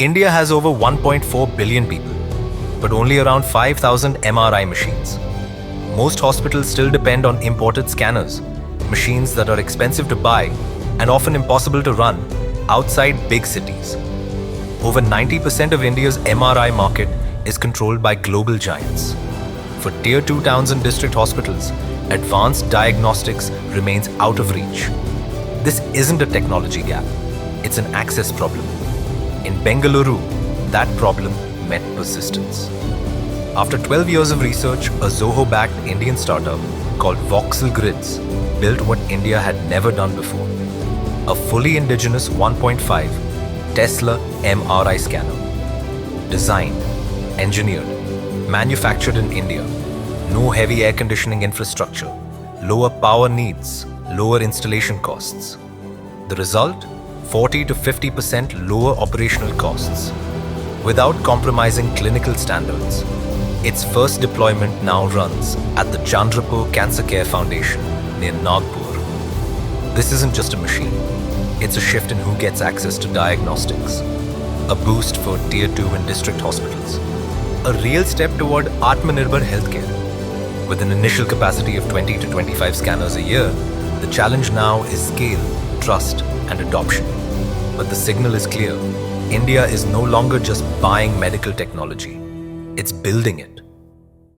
India has over 1.4 billion people, but only around 5,000 MRI machines. Most hospitals still depend on imported scanners, machines that are expensive to buy and often impossible to run outside big cities. Over 90% of India's MRI market is controlled by global giants. For Tier 2 towns and district hospitals, advanced diagnostics remains out of reach. This isn't a technology gap, it's an access problem. In Bengaluru, that problem met persistence. After 12 years of research, a Zoho-backed Indian startup called Voxel Grids built what India had never done before. A fully indigenous 1.5 Tesla MRI scanner. Designed, engineered, manufactured in India. No heavy air conditioning infrastructure, lower power needs, lower installation costs. The result? 40 to 50% lower operational costs, without compromising clinical standards. Its first deployment now runs at the Chandra Cancer Care Foundation near Nagpur. This isn't just a machine, it's a shift in who gets access to diagnostics, a boost for Tier 2 and district hospitals, a real step toward Atmanirbhar healthcare. With an initial capacity of 20 to 25 scanners a year, the challenge now is scale, trust, and adoption. But the signal is clear. India is no longer just buying medical technology. It's building it.